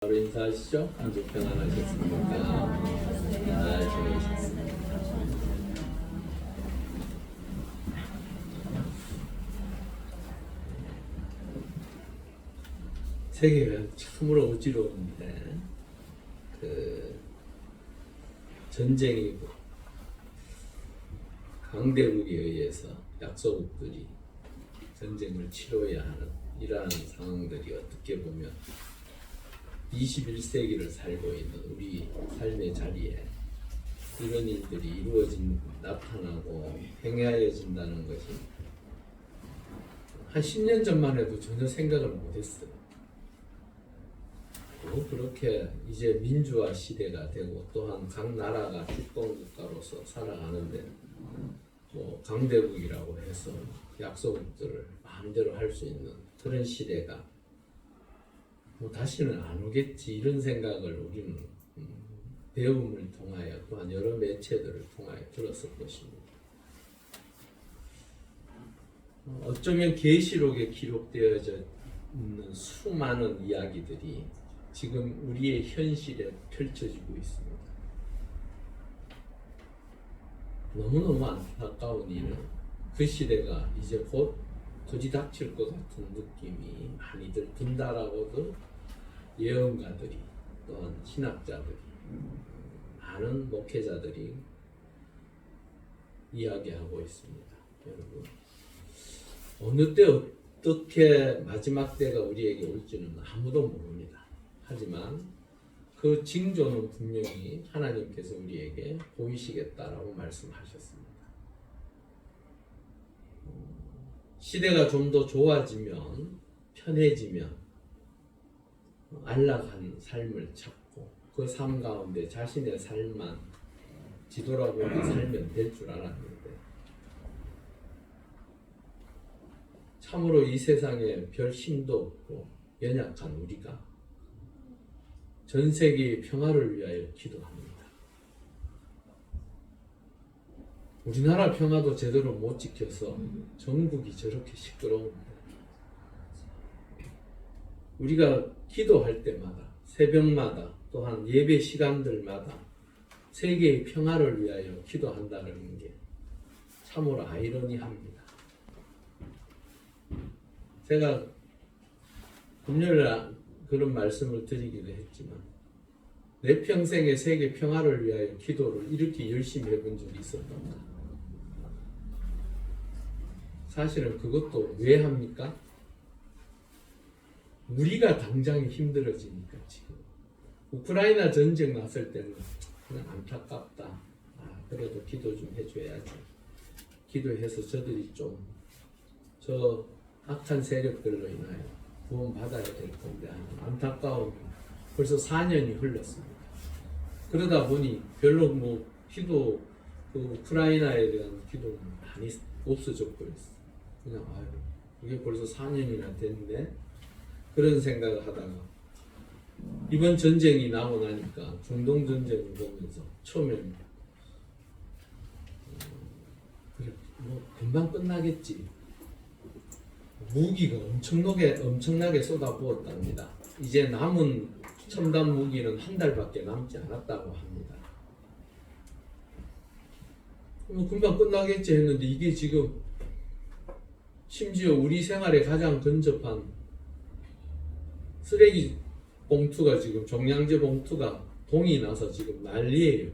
바로 인사하시죠. 한주 평안하셨습니까? 잘 지내셨습니까? 세계가 참으로 어지러운데 전쟁이 강대국에 의해서 약소국들이 전쟁을 치러야 하는 이러한 상황들이 어떻게 보면 21세기를 살고 있는 우리 삶의 자리에 이런 일들이 나타나고 행해진다는 것이 한 10년 전만 해도 전혀 생각을 못했어요. 그렇게 이제 민주화 시대가 되고 또한 각 나라가 주권국가로서 살아가는데 강대국이라고 해서 약소국들을 마음대로 할 수 있는 그런 시대가 다시는 안 오겠지 이런 생각을 우리는 배움을 통하여 또한 여러 매체들을 통하여 들었을 것입니다. 어쩌면 계시록에 기록되어져 있는 수많은 이야기들이 지금 우리의 현실에 펼쳐지고 있습니다. 너무너무 안타까운 일은 그 시대가 이제 곧 도지닥칠 것 같은 느낌이 많이들 든다라고도 예언가들이 또한 신학자들이 많은 목회자들이 이야기하고 있습니다. 여러분 어느 때 어떻게 마지막 때가 우리에게 올지는 아무도 모릅니다. 하지만 그 징조는 분명히 하나님께서 우리에게 보이시겠다라고 말씀하셨습니다. 시대가 좀 더 좋아지면 편해지면 안락한 삶을 찾고 그 삶 가운데 자신의 삶만 뒤돌아보며 살면 될 줄 알았는데 참으로 이 세상에 별 힘도 없고 연약한 우리가 전 세계의 평화를 위하여 기도합니다. 우리나라 평화도 제대로 못 지켜서 전국이 저렇게 시끄러운데 우리가 기도할 때마다 새벽마다 또한 예배 시간들마다 세계의 평화를 위하여 기도한다는 게 참으로 아이러니합니다. 제가 금요일에 그런 말씀을 드리기도 했지만 내 평생에 세계 평화를 위하여 기도를 이렇게 열심히 해본 적이 있었던가? 사실은 그것도 왜 합니까? 우리가 당장 힘들어지니까. 지금 우크라이나 전쟁 났을 때는 그냥 안타깝다. 그래도 기도 좀 해줘야지. 기도해서 저들이 좀 저 악한 세력들로 인하여 구원받아야 될 건데 안타까운 벌써 4년이 흘렀습니다. 그러다 보니 별로 기도 우크라이나에 대한 기도는 많이 없어져 버렸어. 그냥 이게 벌써 4년이나 됐네. 그런 생각을 하다가 이번 전쟁이 나고 나니까 중동 전쟁을 보면서 처음에는 금방 끝나겠지. 무기가 엄청나게 쏟아부었답니다. 이제 남은 첨단 무기는 한 달밖에 남지 않았다고 합니다. 금방 끝나겠지 했는데 이게 지금 심지어 우리 생활에 가장 근접한 쓰레기 봉투가 지금 종량제 봉투가 동이 나서 지금 난리예요.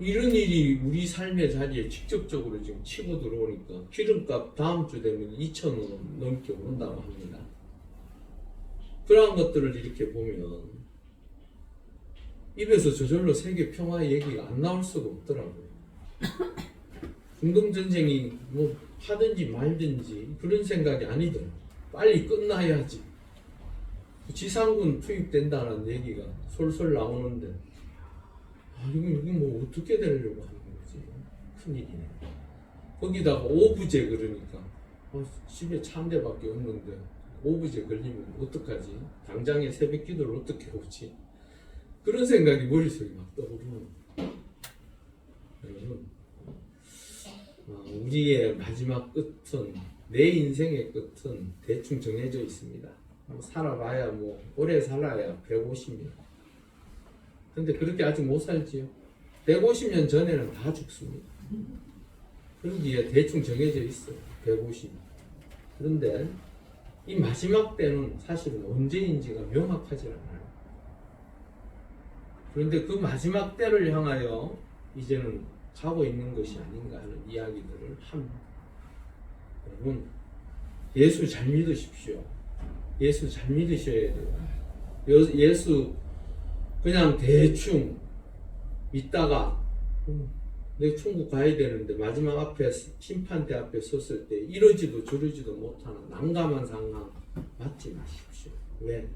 이런 일이 우리 삶의 자리에 직접적으로 지금 치고 들어오니까 기름값 다음 주 되면 2,000원 넘게 오른다고 합니다. 그러한 것들을 이렇게 보면 입에서 저절로 세계 평화 얘기가 안 나올 수가 없더라고요. 중동 전쟁이 하든지 말든지 그런 생각이 아니더라고요. 빨리 끝나야지. 지상군 투입된다는 얘기가 솔솔 나오는데 이거 어떻게 되려고 하는 거지? 큰일이네. 거기다가 오부제 그러니까 집에 차 한 대밖에 없는데 오부제 걸리면 어떡하지? 당장에 새벽 기도를 어떻게 오지? 그런 생각이 머릿속에 막 떠오르는. 여러분 우리의 마지막 끝은 내 인생의 끝은 대충 정해져 있습니다. 살아봐야 뭐 오래 살아야 150년. 근데 그렇게 아직 못 살지요. 150년 전에는 다 죽습니다. 그러기에 대충 정해져 있어요. 150. 그런데 이 마지막 때는 사실은 언제인지가 명확하지 않아요. 그런데 그 마지막 때를 향하여 이제는 가고 있는 것이 아닌가 하는 이야기들을 합니다. 여러분, 예수 잘 믿으십시오. 예수 잘 믿으셔야 돼요. 예수 그냥 대충 믿다가 내 천국 가야 되는데 마지막 앞에 심판대 앞에 섰을 때 이러지도 저러지도 못하는 난감한 상황 맞지 마십시오. 왜?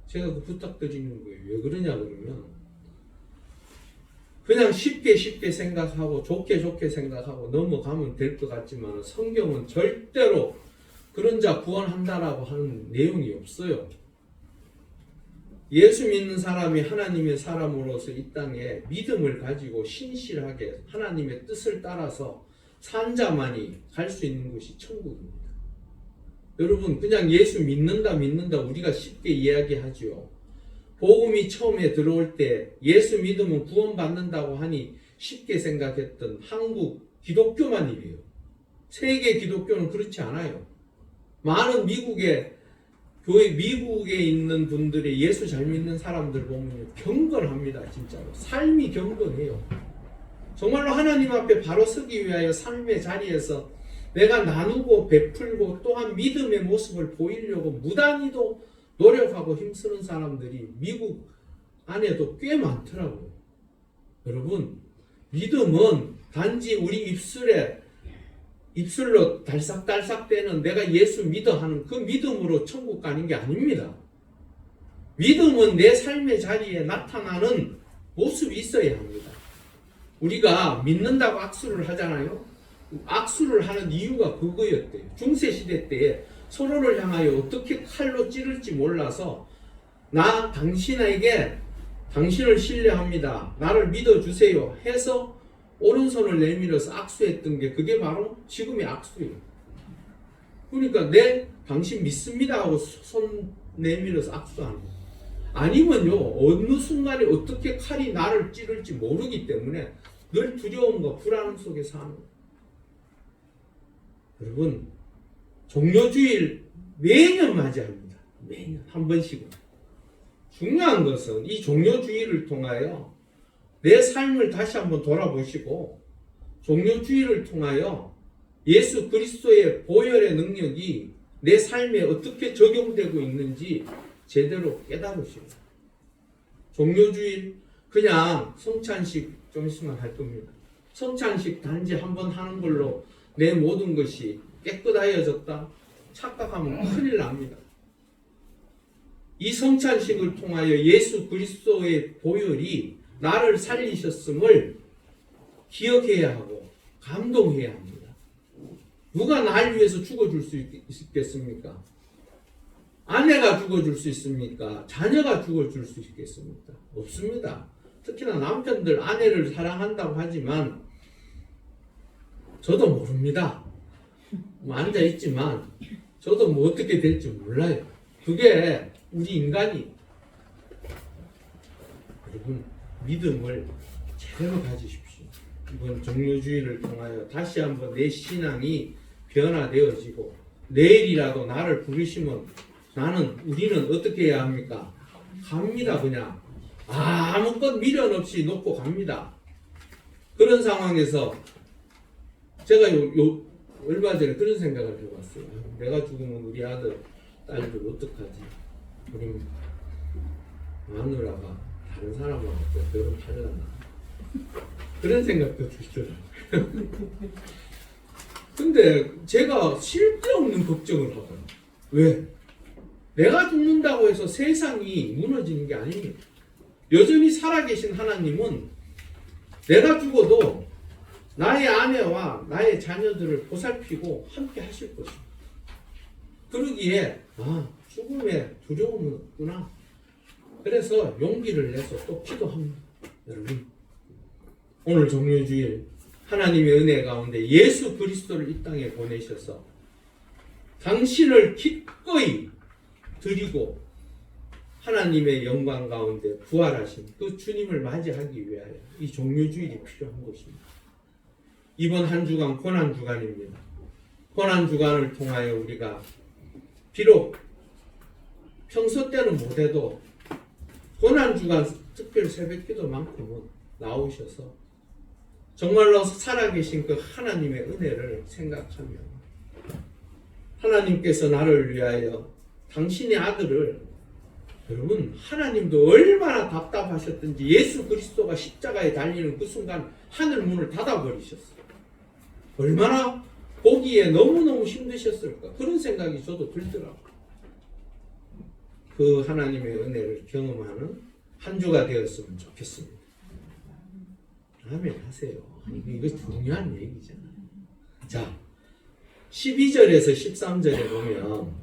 제가 그 부탁드리는 거예요. 왜 그러냐 그러면 그냥 쉽게 생각하고 좋게 생각하고 넘어가면 될 것 같지만 성경은 절대로 그런 자 구원한다라고 하는 내용이 없어요. 예수 믿는 사람이 하나님의 사람으로서 이 땅에 믿음을 가지고 신실하게 하나님의 뜻을 따라서 산 자만이 갈 수 있는 것이 천국입니다. 여러분, 그냥 예수 믿는다 우리가 쉽게 이야기하죠. 복음이 처음에 들어올 때 예수 믿으면 구원받는다고 하니 쉽게 생각했던 한국 기독교만 이래요. 세계 기독교는 그렇지 않아요. 많은 미국에 있는 분들이 예수 잘 믿는 사람들 보면 경건합니다. 진짜로 삶이 경건해요. 정말로 하나님 앞에 바로 서기 위하여 삶의 자리에서 내가 나누고 베풀고 또한 믿음의 모습을 보이려고 무단히도 노력하고 힘쓰는 사람들이 미국 안에도 꽤 많더라고요. 여러분, 믿음은 단지 우리 입술로 달싹달싹 대는 내가 예수 믿어 하는 그 믿음으로 천국 가는 게 아닙니다. 믿음은 내 삶의 자리에 나타나는 모습이 있어야 합니다. 우리가 믿는다고 악수를 하잖아요. 악수를 하는 이유가 그거였대요. 중세시대 때에 서로를 향하여 어떻게 칼로 찌를지 몰라서 당신을 신뢰합니다. 나를 믿어주세요 해서 오른손을 내밀어서 악수했던 게 그게 바로 지금의 악수예요. 그러니까 당신 믿습니다 하고 손 내밀어서 악수하는 거예요. 아니면요, 어느 순간에 어떻게 칼이 나를 찌를지 모르기 때문에 늘 두려움과 불안 속에 사는 거예요. 여러분, 종료주일 매년 맞이합니다. 매년 한 번씩은. 중요한 것은 이 종료주일을 통하여 내 삶을 다시 한번 돌아보시고 종료주의를 통하여 예수 그리스도의 보혈의 능력이 내 삶에 어떻게 적용되고 있는지 제대로 깨달으십니다. 종료주일 그냥 성찬식 좀 있으면 할 겁니다. 성찬식 단지 한번 하는 걸로 내 모든 것이 깨끗하여졌다 착각하면 큰일 납니다. 이 성찬식을 통하여 예수 그리스도의 보혈이 나를 살리셨음을 기억해야 하고 감동해야 합니다. 누가 날 위해서 죽어줄 수 있겠습니까? 아내가 죽어줄 수 있습니까? 자녀가 죽어줄 수 있겠습니까? 없습니다. 특히나 남편들 아내를 사랑한다고 하지만 저도 모릅니다. 앉아있지만 저도 어떻게 될지 몰라요. 그게 우리 인간이. 여러분, 믿음을 제대로 가지십시오. 이번 종료주의를 통하여 다시 한번 내 신앙이 변화되어지고 내일이라도 나를 부르시면 우리는 어떻게 해야 합니까? 갑니다. 그냥 아무것 미련 없이 놓고 갑니다. 그런 상황에서 제가 얼마 전에 그런 생각을 해봤어요. 내가 죽으면 우리 아들, 딸들 어떡하지? 우리 마누라가 다른 사람하고 결혼하려나? 그런 생각도 들더라고요. 근데 제가 쓸데없는 걱정을 하거든요. 왜? 내가 죽는다고 해서 세상이 무너지는 게 아닙니다. 여전히 살아계신 하나님은 내가 죽어도 나의 아내와 나의 자녀들을 보살피고 함께 하실 것입니다. 그러기에 죽음에 두려움은 없구나. 그래서 용기를 내서 또 기도합니다. 여러분, 오늘 종료주일 하나님의 은혜 가운데 예수 그리스도를 이 땅에 보내셔서 당신을 기꺼이 드리고 하나님의 영광 가운데 부활하신 그 주님을 맞이하기 위하여 이 종료주일이 필요한 것입니다. 이번 한 주간 고난 주간입니다. 고난 주간을 통하여 우리가 비록 평소 때는 못해도 고난 주간 특별 새벽기도만큼은 나오셔서 정말로 살아계신 그 하나님의 은혜를 생각하며 하나님께서 나를 위하여 당신의 아들을, 여러분 하나님도 얼마나 답답하셨던지 예수 그리스도가 십자가에 달리는 그 순간 하늘 문을 닫아버리셨어요. 얼마나 보기에 너무너무 힘드셨을까, 그런 생각이 저도 들더라고요. 그 하나님의 은혜를 경험하는 한 주가 되었으면 좋겠습니다. 아멘 하세요. 이거 중요한 얘기잖아요. 자, 12절에서 13절에 보면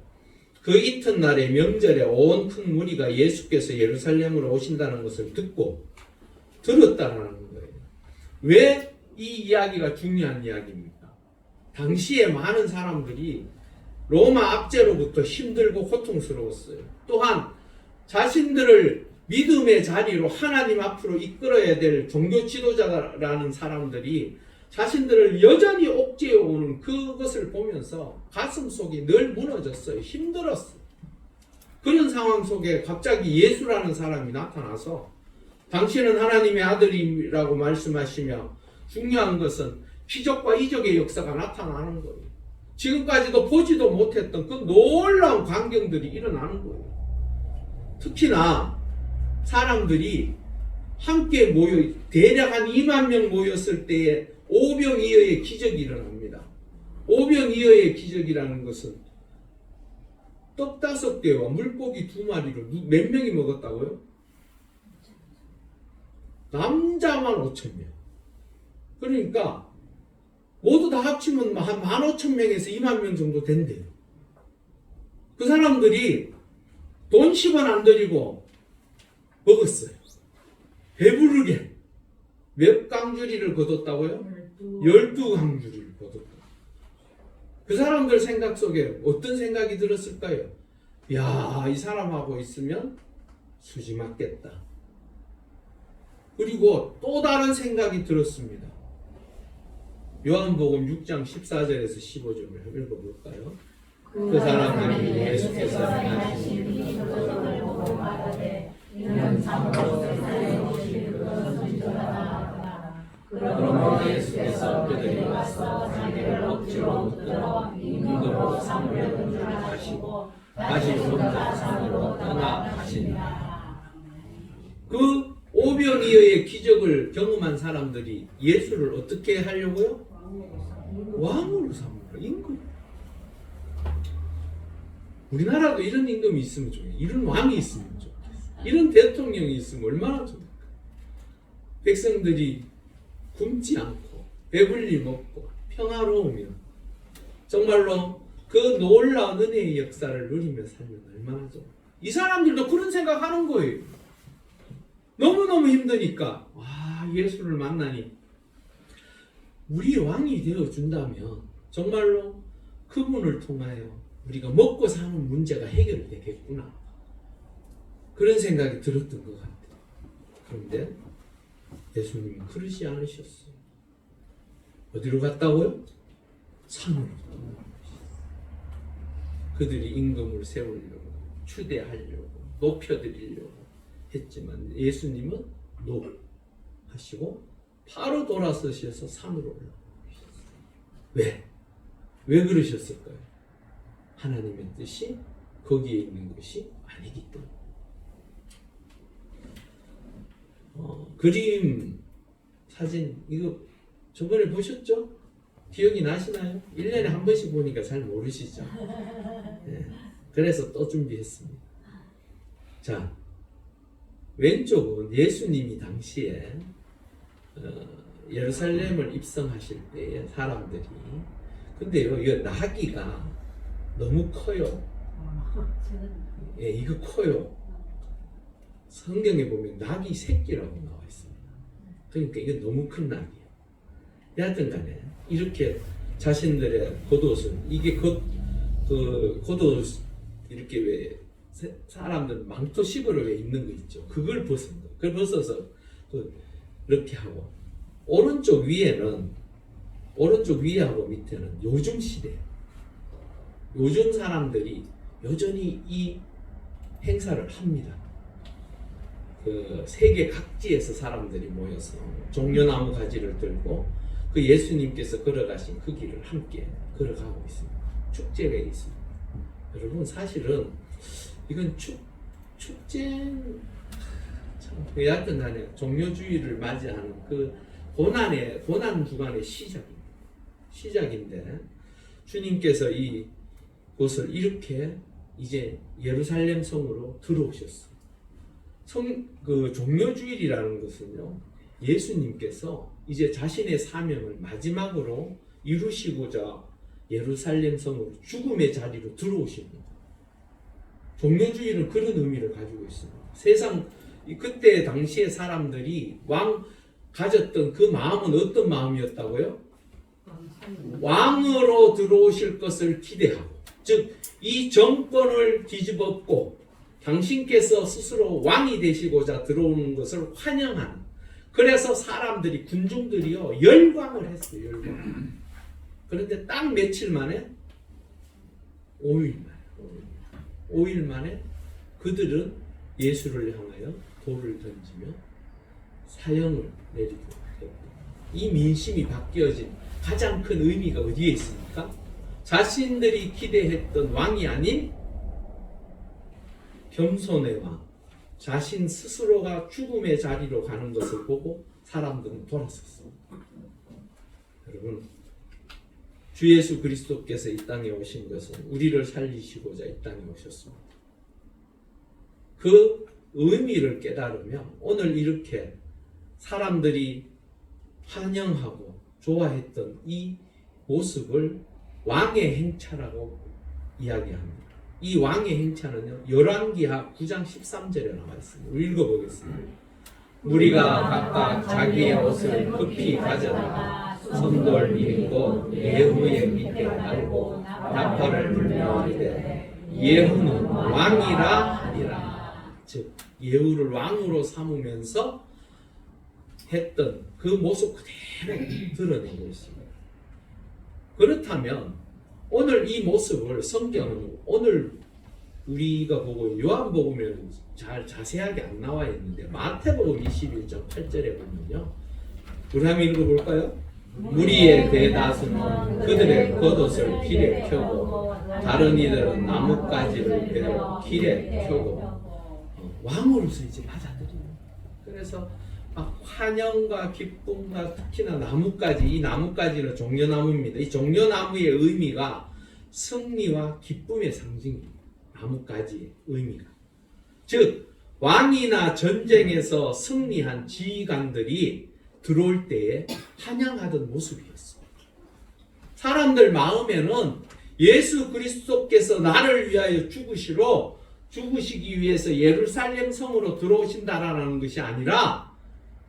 그 이튿날의 명절에 온 큰 무리가 예수께서 예루살렘으로 오신다는 것을 듣고 들었다는 거예요. 왜 이 이야기가 중요한 이야기입니까? 당시에 많은 사람들이 로마 압제로부터 힘들고 고통스러웠어요. 또한 자신들을 믿음의 자리로 하나님 앞으로 이끌어야 될 종교 지도자라는 사람들이 자신들을 여전히 옥죄해 오는 그것을 보면서 가슴 속이 늘 무너졌어요. 힘들었어요. 그런 상황 속에 갑자기 예수라는 사람이 나타나서 당신은 하나님의 아들이라고 말씀하시며, 중요한 것은 기적과 이적의 역사가 나타나는 거예요. 지금까지도 보지도 못했던 그 놀라운 광경들이 일어나는 거예요. 특히나 사람들이 함께 모여 대략 한 2만 명 모였을 때에 오병이어의 기적이 일어납니다. 오병이어의 기적이라는 것은 떡 5개와 물고기 2마리를 몇 명이 먹었다고요? 남자만 5,000명. 그러니까 모두 다 합치면 한 15,000명에서 2만 명 정도 된대요. 그 사람들이 돈 10원 안 들이고 먹었어요. 배부르게. 몇 강주리를 거뒀다고요? 12강주리를 거뒀다. 그 사람들 생각 속에 어떤 생각이 들었을까요? 야, 이 사람하고 있으면 수지 맞겠다. 그리고 또 다른 생각이 들었습니다. 요한복음 6장 14절에서 15절을 읽어볼까요? 그 사람들이 예수께서 행하신 이적을 보고 말하되 이는 참으로 세상에 오실 그런 선지자가 나왔다. 그러므로 예수께서 그들이 와서 자기를 억지로 붙들어 임금으로 삼으려는 줄 아시고 다시 혼자 산으로 떠나 가시니라. 그 오병이어의 기적을 경험한 사람들이 예수를 어떻게 하려고요? 왕으로 삼으라. 임금. 우리나라도 이런 임금이 있으면 좋겠어요. 이런 왕이 있으면 좋겠어요. 이런 대통령이 있으면 얼마나 좋을까. 백성들이 굶지 않고 배불리 먹고 평화로우며 정말로 그 놀라운 은혜의 역사를 누리며 살면 얼마나 좋을까. 이 사람들도 그런 생각하는 거예요. 너무너무 힘드니까 와, 예수를 만나니 우리 왕이 되어준다면 정말로 그분을 통하여 우리가 먹고 사는 문제가 해결되겠구나, 그런 생각이 들었던 것 같아요. 그런데 예수님은 그러지 않으셨어요. 어디로 갔다고요? 산으로 떠나셨어요. 그들이 임금을 세우려고 추대하려고 높여드리려고 했지만 예수님은 노 하시고 바로 돌아서셔서 산으로 올라오셨어요. 왜? 왜 그러셨을까요? 하나님의 뜻이 거기에 있는 것이 아니기 때문에. 그림 사진 이거 저번에 보셨죠? 기억이 나시나요? 1년에 한 번씩 보니까 잘 모르시죠? 네. 그래서 또 준비했습니다. 자, 왼쪽은 예수님이 당시에 예루살렘을 입성하실 때에 사람들이, 근데요, 이 나귀가 너무 커요. 예, 이거 커요. 성경에 보면 나귀 새끼라고 나와 있습니다. 그러니까 이건 너무 큰 나귀예요. 여하튼 간에 이렇게 자신들의 겉옷을, 이게 겉옷 이렇게 왜 사람들 망토 씹으러 왜 입는 거 있죠. 그걸 벗은 거. 그걸 벗어서 이렇게 하고 오른쪽 위하고 밑에는 요즘 시대예요. 요즘 사람들이 여전히 이 행사를 합니다. 그 세계 각지에서 사람들이 모여서 종려나무 가지를 들고 그 예수님께서 걸어가신 그 길을 함께 걸어가고 있습니다. 축제가 있습니다. 여러분 사실은 이건 축제 참 여하튼 간에 종려주의를 맞이하는 그 고난 주간의 시작인데 주님께서 이 곳을 이렇게 이제 예루살렘 성으로 들어오셨어요. 그 종려주일이라는 것은요, 예수님께서 이제 자신의 사명을 마지막으로 이루시고자 예루살렘 성으로 죽음의 자리로 들어오십니다. 종려주일은 그런 의미를 가지고 있습니다. 세상 그때 당시의 사람들이 가졌던 그 마음은 어떤 마음이었다고요? 왕으로 들어오실 것을 기대하고, 즉 이 정권을 뒤집었고 당신께서 스스로 왕이 되시고자 들어오는 것을 환영하는, 그래서 사람들이 군중들이요 열광을 했어요. 열광. 그런데 딱 며칠 만에 5일 만에 그들은 예수를 향하여 돌을 던지며 사형을 내리고 했다. 이 민심이 바뀌어진 가장 큰 의미가 어디에 있습니까? 자신들이 기대했던 왕이 아닌 겸손의 왕, 자신 스스로가 죽음의 자리로 가는 것을 보고 사람들은 돌아섰습니다. 여러분, 주 예수 그리스도께서 이 땅에 오신 것은 우리를 살리시고자 이 땅에 오셨습니다. 그 의미를 깨달으면 오늘 이렇게 사람들이 환영하고 좋아했던 이 모습을 왕의 행차라고 이야기합니다. 이 왕의 행차는요, 열왕기하 9장 13절에 나와 있습니다. 읽어보겠습니다. 무리가 각각 자기의 옷을 급히 가져다가 성돌 입고 예후의 밑에 달고 나팔을 불며 이르되 예후는 왕이라 하니라. 즉 예후를 왕으로 삼으면서 했던 그 모습 그대로 드러내고 있습니다. 그렇다면 오늘 이 모습을 성경은 오늘 우리가 보고 요한복음에는 잘 자세하게 안 나와 있는데 마태복음 21장 8절에 보면요, 우리 한번 읽어볼까요? 무리의 대다수는 그들의 겉옷을 길에 펴고 다른 이들은 나뭇가지를 베어 길에 펴고 왕으로서 이제 받아들여요. 그래서 환영과 기쁨과 특히나 나뭇가지, 이 나뭇가지는 종려나무입니다. 이 종려나무의 의미가 승리와 기쁨의 상징입니다. 나뭇가지의 의미가. 즉 왕이나 전쟁에서 승리한 지휘관들이 들어올 때에 환영하던 모습이었어요. 사람들 마음에는 예수 그리스도께서 나를 위하여 죽으시기 위해서 예루살렘 성으로 들어오신다라는 것이 아니라,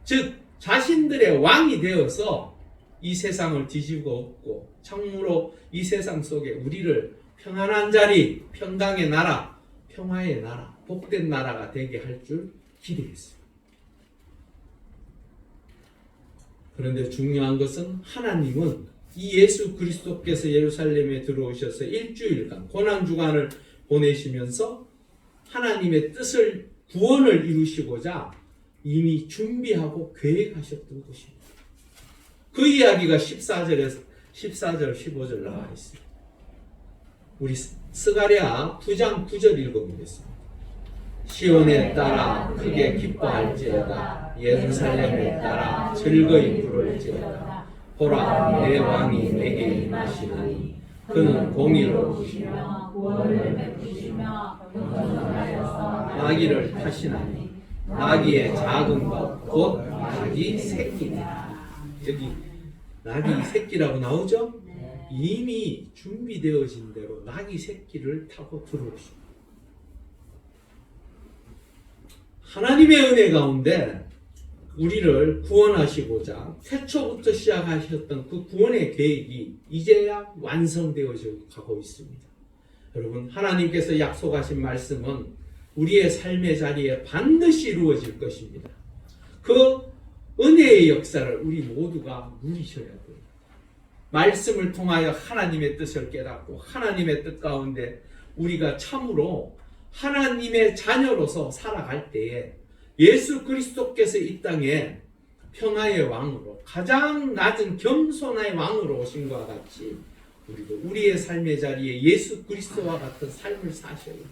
즉 자신들의 왕이 되어서 이 세상을 뒤집어 엎고 참으로 이 세상 속에 우리를 평안한 자리, 평강의 나라, 평화의 나라, 복된 나라가 되게 할 줄 기대했어요. 그런데 중요한 것은 하나님은 이 예수 그리스도께서 예루살렘에 들어오셔서 일주일간 고난주간을 보내시면서 하나님의 뜻을, 구원을 이루시고자 이미 준비하고 계획하셨던 것입니다. 그 이야기가 14절, 15절 나와 있습니다. 우리 스가랴 9장 9절 읽어보겠습니다. 시온에 따라 크게 기뻐할지어다. 예루살렘에 따라 즐거이 부를지어다. 보라, 내 왕이 내게 임하시나니 그는 공의로우시며 구원을 베푸시며 겸손하여서 나귀를 타시나니 나귀의 작은 것 곧 나귀 새끼니라. 여기 나귀 새끼라고 나오죠? 이미 준비되어진 대로 나귀 새끼를 타고 들어오십니다. 하나님의 은혜 가운데 우리를 구원하시고자 태초부터 시작하셨던 그 구원의 계획이 이제야 완성되어져 가고 있습니다. 여러분, 하나님께서 약속하신 말씀은 우리의 삶의 자리에 반드시 이루어질 것입니다. 그 은혜의 역사를 우리 모두가 누리셔야 돼요. 말씀을 통하여 하나님의 뜻을 깨닫고 하나님의 뜻 가운데 우리가 참으로 하나님의 자녀로서 살아갈 때에 예수 그리스도께서 이 땅에 평화의 왕으로 가장 낮은 겸손의 왕으로 오신 것과 같이 우리도 우리의 삶의 자리에 예수 그리스도와 같은 삶을 사셔야 합니다.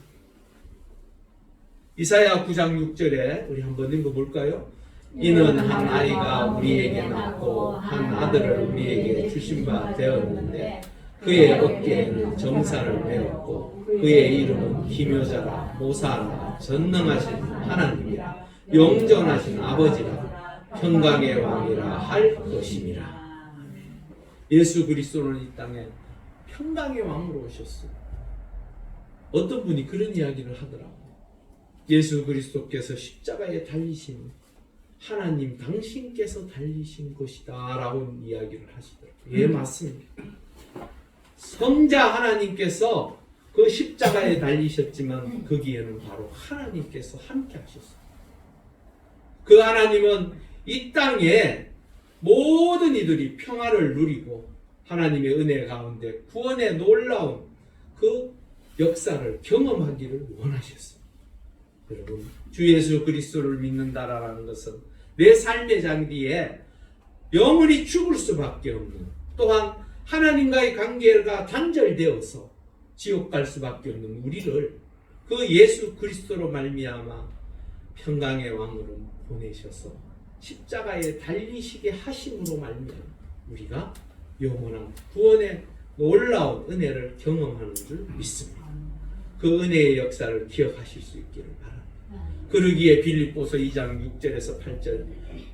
이사야 9장 6절에 우리 한번 읽어볼까요? 이는 한 아이가 우리에게 낳고 한 아들을 우리에게 주신 바 되었는데 그의 어깨에는 정사를 메었고 그의 이름은 기묘자라 모사라 전능하신 하나님이라 영전하신 아버지라 평강의 왕이라 할 것임이라. 예수 그리스도는 이 땅에 평강의 왕으로 오셨어요. 어떤 분이 그런 이야기를 하더라고요. 예수 그리스도께서 십자가에 달리신 하나님 당신께서 달리신 것이다 라고 이야기를 하시더라고요. 예, 맞습니다. 성자 하나님께서 그 십자가에 달리셨지만 거기에는 바로 하나님께서 함께 하셨어요. 그 하나님은 이 땅에 모든 이들이 평화를 누리고 하나님의 은혜 가운데 구원의 놀라운 그 역사를 경험하기를 원하셨어요. 여러분, 주 예수 그리스도를 믿는다라는 것은 내 삶의 장기에 영원히 죽을 수밖에 없는, 또한 하나님과의 관계가 단절되어서 지옥 갈 수밖에 없는 우리를 그 예수 그리스도로 말미암아 평강의 왕으로 보내셔서 십자가에 달리시게 하심으로 말미암아 우리가 영원한 구원의 놀라운 은혜를 경험하는 줄 믿습니다. 그 은혜의 역사를 기억하실 수 있기를 바랍니다. 그러기에 빌립보서 2장 6절에서 8절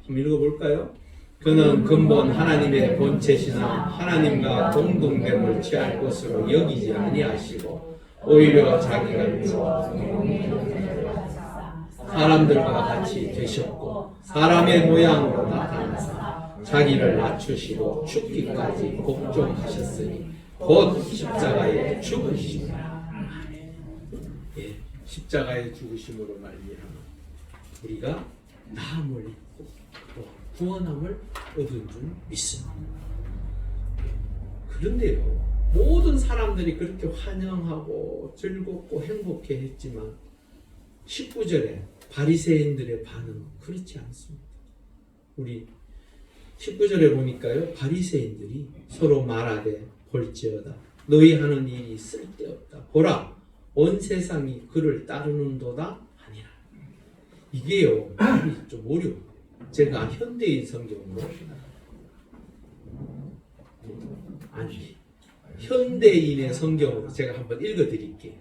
한번 읽어볼까요? 그는 근본 하나님의 본체시나 하나님과 동등됨을 취할 것으로 여기지 아니하시고 오히려 자기가 사람들과 같이 되셨고 사람의 모양으로 나타나사 자기를 낮추시고 죽기까지 복종하셨으니 곧 십자가에 죽으시니라. 예, 십자가의 죽으심으로 말미암아 우리가 나음을 입고 또 구원함을 얻은 줄 믿습니다. 그런데요, 모든 사람들이 그렇게 환영하고 즐겁고 행복해 했지만 19절에 바리새인들의 반응은 그렇지 않습니다. 우리 19절에 보니까요, 바리새인들이 서로 말하되 볼지어다 너희 하는 일이 쓸데없다. 보라 온 세상이 그를 따르는도다 아니라. 이게요, 좀 어려워요. 제가 현대인 성경으로 아니 현대인의 성경으로 제가 한번 읽어드릴게요.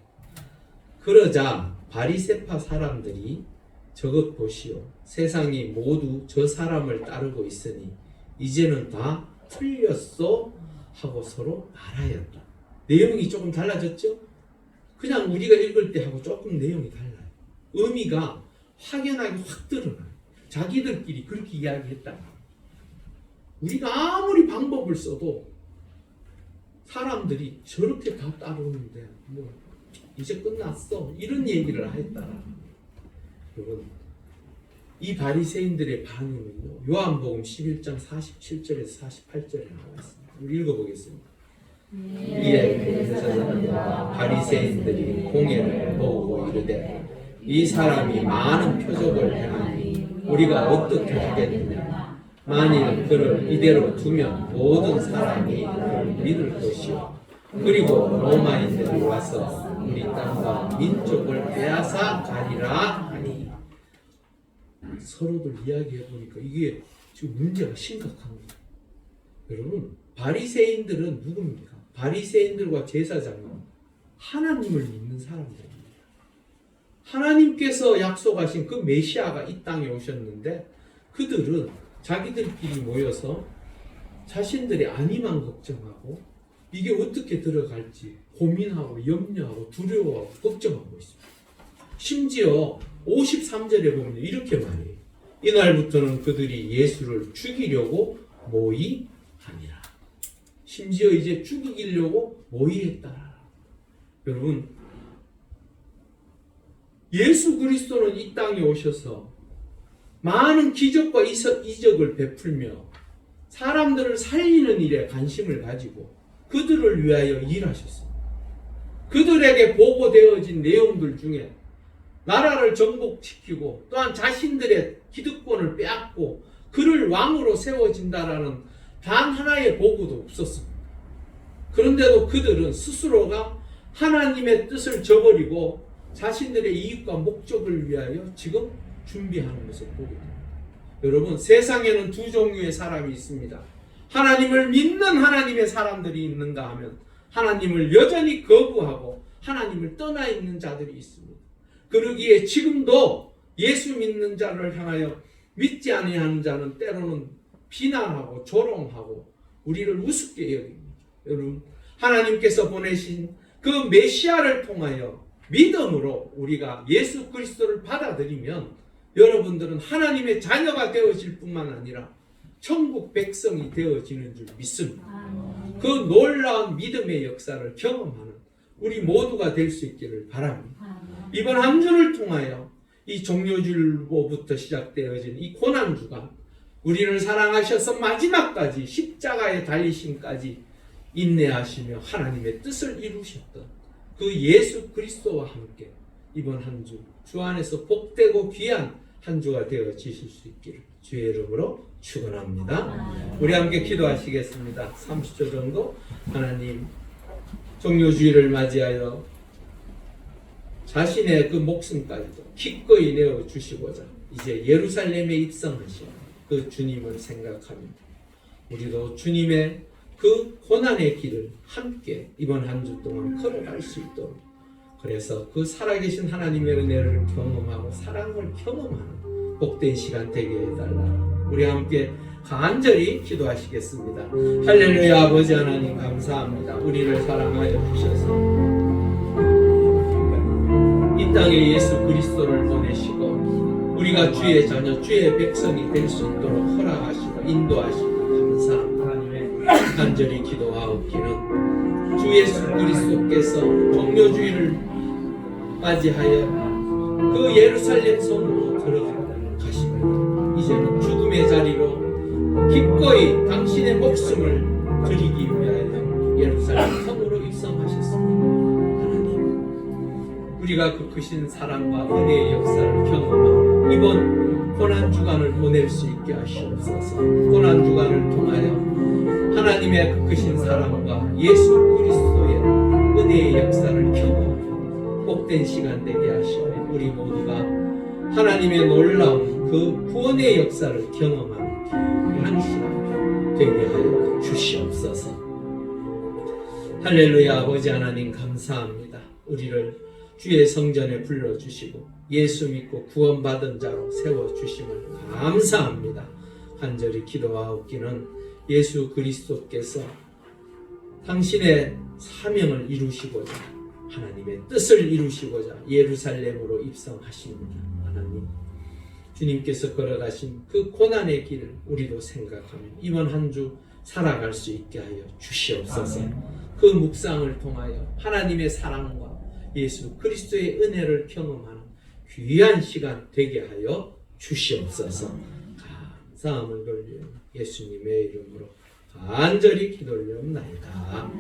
그러자 바리새파 사람들이 저것 보시오 세상이 모두 저 사람을 따르고 있으니 이제는 다 틀렸어 하고 서로 말하였다. 내용이 조금 달라졌죠? 그냥 우리가 읽을 때 하고 조금 내용이 달라요. 의미가 확연하게 확 드러나요. 자기들끼리 그렇게 이야기했다. 우리가 아무리 방법을 써도 사람들이 저렇게 다 따르는데 뭐 이제 끝났어 이런 얘기를 했다. 여러분, 이 바리새인들의 반응은요, 요한복음 11장 47절에서 48절에 나와 있습니다. 우리 읽어보겠습니다. 이에 그 사람과 바리새인들이 공회를 모으고 이르되 이 사람이 많은 표적을 행하니 우리가 어떻게 하겠느냐. 만일 그를 이대로 두면 모든 사람이 그를 믿을 것이요 그리고 로마인들이 와서 우리 땅과 민족을 빼앗아 가리라 하니. 서로들 이야기해 보니까 이게 지금 문제가 심각합니다. 여러분, 바리새인들은 누굽니까? 바리새인들과 제사장은 하나님을 믿는 사람들입니다. 하나님께서 약속하신 그 메시아가 이 땅에 오셨는데 그들은 자기들끼리 모여서 자신들의 안위만 걱정하고 이게 어떻게 들어갈지 고민하고 염려하고 두려워하고 걱정하고 있습니다. 심지어 53절에 보면 이렇게 말해요. 이날부터는 그들이 예수를 죽이려고 모의하니라. 심지어 이제 죽이려고 모의했다. 여러분, 예수 그리스도는 이 땅에 오셔서 많은 기적과 이적을 베풀며 사람들을 살리는 일에 관심을 가지고 그들을 위하여 일하셨습니다. 그들에게 보고되어진 내용들 중에 나라를 정복시키고 또한 자신들의 기득권을 빼앗고 그를 왕으로 세워진다라는 단 하나의 보고도 없었습니다. 그런데도 그들은 스스로가 하나님의 뜻을 저버리고 자신들의 이익과 목적을 위하여 지금 준비하는 것을 보게 됩니다. 여러분, 세상에는 두 종류의 사람이 있습니다. 하나님을 믿는 하나님의 사람들이 있는가 하면 하나님을 여전히 거부하고 하나님을 떠나 있는 자들이 있습니다. 그러기에 지금도 예수 믿는 자를 향하여 믿지 아니하는 자는 때로는 비난하고 조롱하고 우리를 우습게 여깁니다. 여러분, 하나님께서 보내신 그 메시아를 통하여 믿음으로 우리가 예수 그리스도를 받아들이면 여러분들은 하나님의 자녀가 되어질 뿐만 아니라 천국 백성이 되어지는 줄 믿습니다. 그 놀라운 믿음의 역사를 경험하는 우리 모두가 될 수 있기를 바랍니다. 이번 한 주를 통하여 이 종료주일보부터 시작되어진 이 고난주간 우리를 사랑하셔서 마지막까지 십자가에 달리심까지 인내하시며 하나님의 뜻을 이루셨던 그 예수 그리스도와 함께 이번 한 주 주 안에서 복되고 귀한 한 주가 되어지실 수 있기를 주의 이름으로 축원합니다. 우리 함께 기도하시겠습니다. 30초 정도. 하나님, 종료주일을 맞이하여 자신의 그 목숨까지도 기꺼이 내어주시고자 이제 예루살렘에 입성하신 그 주님을 생각하며 우리도 주님의 그 고난의 길을 함께 이번 한 주 동안 걸어갈 수 있도록, 그래서 그 살아계신 하나님의 은혜를 경험하고 사랑을 경험하는 복된 시간 되게 해달라. 우리 함께 간절히 기도하시겠습니다. 할렐루야. 아버지 하나님 감사합니다. 우리를 사랑하여 주셔서 이 땅에 예수 그리스도를 보내시고 우리가 주의 자녀, 주의 백성이 될 수 있도록 허락하시고 인도하시고 감사합니다. 간절히 기도하옵기는 주 예수 그리스도께서 종료주일을 맞이하여 그 예루살렘 성으로 들어가시며 이제는 죽음의 자리로 기꺼이 당신의 목숨을 드리기 위하여 예루살렘 성으로 입성하셨습니다. 하나님, 우리가 그 크신 사랑과 은혜의 역사를 경험하며 이번 고난주간을 보낼 수 있게 하시옵소서. 고난주간을 통하여 하나님의 그 크신 사랑과 예수 그리스도의 은혜의 역사를 경험하며 복된 시간 되게 하시며 우리 모두가 하나님의 놀라운 그 구원의 역사를 경험하는 귀한 시간 되게 하여 주시옵소서. 할렐루야. 아버지 하나님 감사합니다. 우리를 주의 성전에 불러주시고 예수 믿고 구원받은 자로 세워주심을 감사합니다. 간절히 기도하옵기는 예수 그리스도께서 당신의 사명을 이루시고자 하나님의 뜻을 이루시고자 예루살렘으로 입성하십니다. 하나님, 주님께서 걸어가신 그 고난의 길을 우리도 생각하며 이번 한 주 살아갈 수 있게 하여 주시옵소서. 그 묵상을 통하여 하나님의 사랑과 예수 그리스도의 은혜를 경험하는 귀한 시간 되게 하여 주시옵소서. 감사함을 돌려 예수님의 이름으로 간절히 기도올리옵나이다.